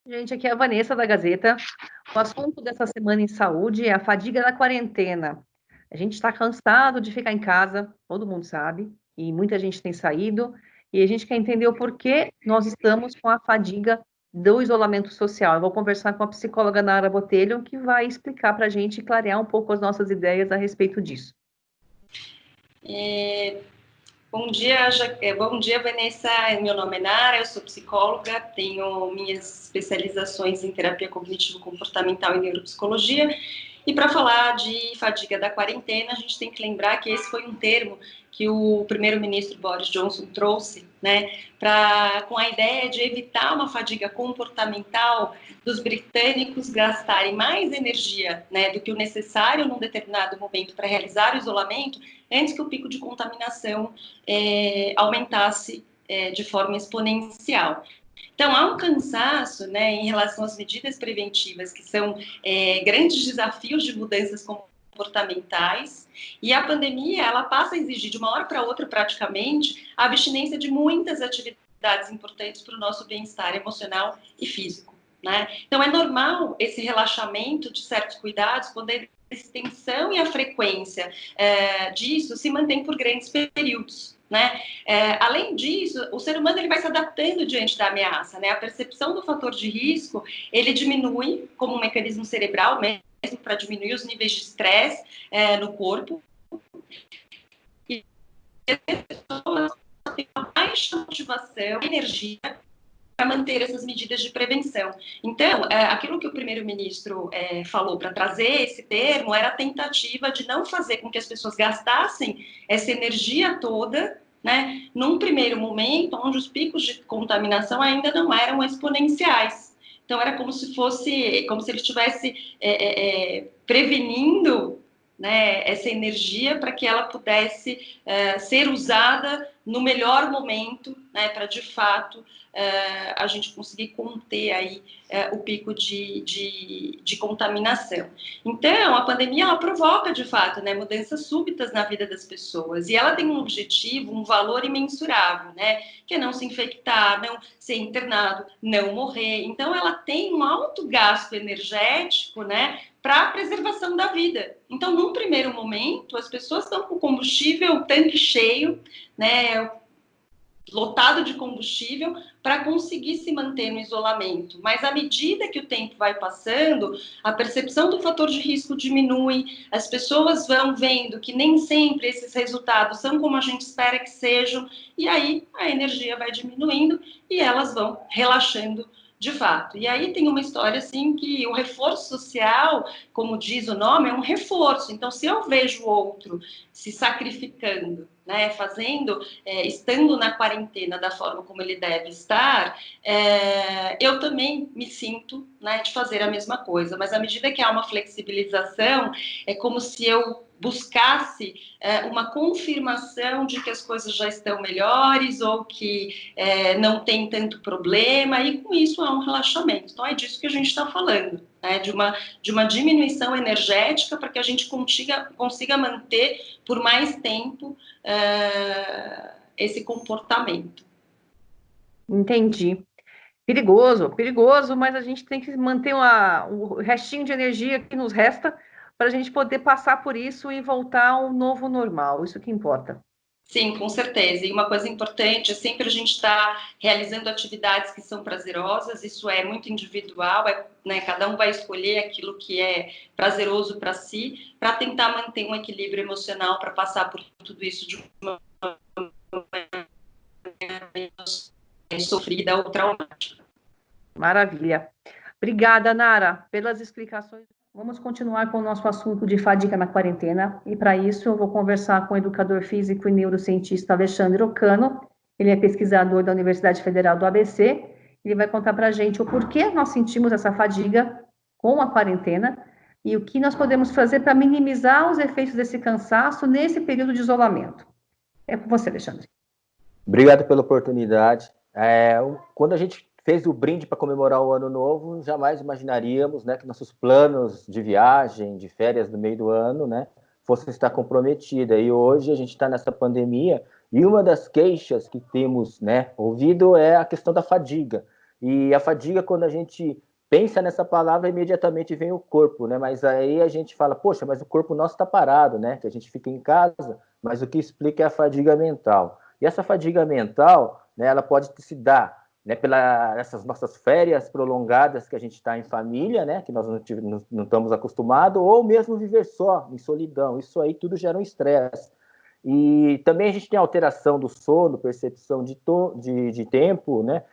Gente, aqui é a Vanessa da Gazeta. O assunto dessa semana em saúde é a fadiga da quarentena. A gente está cansado de ficar em casa, todo mundo sabe, e muita gente tem saído, e a gente quer entender o porquê nós estamos com a fadiga do isolamento social. Eu vou conversar com a psicóloga Nara Botelho, que vai explicar para a gente e clarear um pouco as nossas ideias a respeito disso. Bom dia, bom dia, Vanessa. Meu nome é Nara, eu sou psicóloga, tenho minhas especializações em terapia cognitivo-comportamental e neuropsicologia. E para falar de fadiga da quarentena, a gente tem que lembrar que esse foi um termo que o primeiro-ministro Boris Johnson trouxe, né, com a ideia de evitar uma fadiga comportamental dos britânicos gastarem mais energia, né, do que o necessário num determinado momento para realizar o isolamento, antes que o pico de contaminação aumentasse de forma exponencial. Então, há um cansaço, né, em relação às medidas preventivas, que são grandes desafios de mudanças comportamentais, e a pandemia, ela passa a exigir, de uma hora para outra, praticamente, a abstinência de muitas atividades importantes para o nosso bem-estar emocional e físico, né? Então, é normal esse relaxamento de certos cuidados, quando a extensão e a frequência disso se mantém por grandes períodos, né? Além disso, o ser humano ele vai se adaptando diante da ameaça, né? A percepção do fator de risco, ele diminui como um mecanismo cerebral mesmo para diminuir os níveis de estresse no corpo. E as pessoas têm uma baixa motivação, energia para manter essas medidas de prevenção. Então, aquilo que o primeiro-ministro falou para trazer esse termo era a tentativa de não fazer com que as pessoas gastassem essa energia toda, né, num primeiro momento, onde os picos de contaminação ainda não eram exponenciais. Então, era como se ele estivesse prevenindo, né, essa energia para que ela pudesse ser usada no melhor momento, né, para de fato a gente conseguir conter aí o pico de contaminação. Então, a pandemia ela provoca de fato, né, mudanças súbitas na vida das pessoas, e ela tem um objetivo, um valor imensurável, né, que é não se infectar, não ser internado, não morrer. Então, ela tem um alto gasto energético, né, para a preservação da vida. Então, num primeiro momento, as pessoas estão com o combustível, o tanque cheio, né, lotado de combustível para conseguir se manter no isolamento. Mas à medida que o tempo vai passando, a percepção do fator de risco diminui, as pessoas vão vendo que nem sempre esses resultados são como a gente espera que sejam, e aí a energia vai diminuindo e elas vão relaxando de fato. E aí tem uma história assim que o reforço social, como diz o nome, é um reforço. Então, se eu vejo o outro se sacrificando, né, estando na quarentena da forma como ele deve estar, eu também me sinto, né, de fazer a mesma coisa. Mas à medida que há uma flexibilização, é como se eu buscasse uma confirmação de que as coisas já estão melhores ou que não tem tanto problema, e com isso há um relaxamento. Então é disso que a gente está falando, né? De uma diminuição energética para que a gente consiga manter por mais tempo esse comportamento. Entendi. Perigoso, perigoso, mas a gente tem que manter o restinho de energia que nos resta para a gente poder passar por isso e voltar ao novo normal. Isso que importa. Sim, com certeza. E uma coisa importante é sempre a gente estar realizando atividades que são prazerosas, isso é muito individual, né, cada um vai escolher aquilo que é prazeroso para si, para tentar manter um equilíbrio emocional, para passar por tudo isso de uma maneira menos sofrida ou traumática. Maravilha. Obrigada, Nara, pelas explicações. Vamos continuar com o nosso assunto de fadiga na quarentena. E para isso, eu vou conversar com o educador físico e neurocientista Alexandre Ocano. Ele é pesquisador da Universidade Federal do ABC. Ele vai contar para a gente o porquê nós sentimos essa fadiga com a quarentena e o que nós podemos fazer para minimizar os efeitos desse cansaço nesse período de isolamento. É com você, Alexandre. Obrigado pela oportunidade. Quando a gente fez o brinde para comemorar o Ano Novo, jamais imaginaríamos, né, que nossos planos de viagem, de férias no meio do ano, né, fossem estar comprometidos. E hoje a gente está nessa pandemia e uma das queixas que temos, né, ouvido é a questão da fadiga. E a fadiga, quando a gente pensa nessa palavra, imediatamente vem o corpo, né? Mas aí a gente fala, poxa, mas o corpo nosso está parado, né? Que a gente fica em casa, mas o que explica é a fadiga mental. E essa fadiga mental, né, ela pode se dar, né, essas nossas férias prolongadas que a gente está em família, né, que nós não estamos acostumados, ou mesmo viver só, em solidão. Isso aí tudo gera um estresse. E também a gente tem alteração do sono, percepção de tempo, né?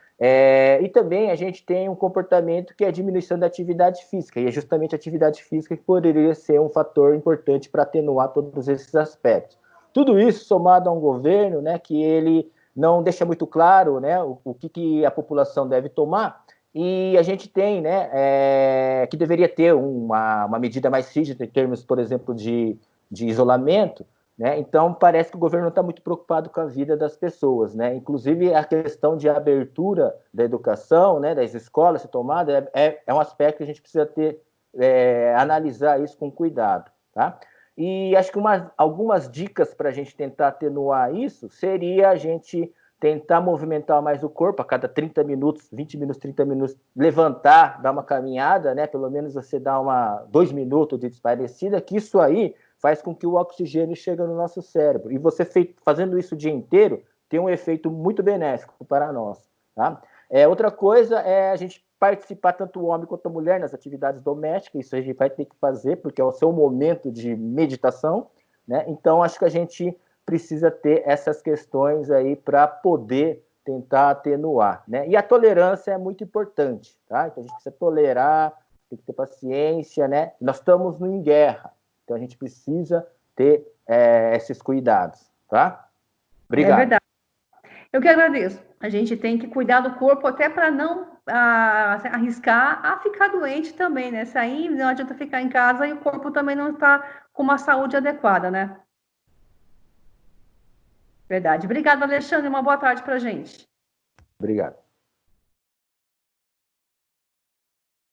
E também a gente tem um comportamento que é a diminuição da atividade física, e é justamente a atividade física que poderia ser um fator importante para atenuar todos esses aspectos. Tudo isso somado a um governo, né, que ele não deixa muito claro, né, o que a população deve tomar, e a gente tem, né, que deveria ter uma medida mais rígida em termos, por exemplo, de isolamento, né? Então, parece que o governo não está muito preocupado com a vida das pessoas, né? Inclusive, a questão de abertura da educação, né, das escolas ser tomada, é um aspecto que a gente precisa analisar isso com cuidado, tá? E acho que algumas dicas para a gente tentar atenuar isso seria a gente tentar movimentar mais o corpo a cada 30 minutos, 20 minutos, 30 minutos, levantar, dar uma caminhada, né? Pelo menos você dá 2 minutos de espairecida, que isso aí faz com que o oxigênio chegue no nosso cérebro. E você fazendo isso o dia inteiro, tem um efeito muito benéfico para nós. Tá? Outra coisa é a gente participar, tanto o homem quanto a mulher, nas atividades domésticas. Isso a gente vai ter que fazer, porque é o seu momento de meditação. Né? Então, acho que a gente precisa ter essas questões aí para poder tentar atenuar. Né? E a tolerância é muito importante. Tá? Então, a gente precisa tolerar, tem que ter paciência. Né? Nós estamos em guerra. Então, a gente precisa ter esses cuidados, tá? Obrigado. É verdade. Eu que agradeço. A gente tem que cuidar do corpo até para não arriscar a ficar doente também, né? Se aí não adianta ficar em casa e o corpo também não está com uma saúde adequada, né? Verdade. Obrigada, Alexandre. Uma boa tarde para a gente. Obrigado.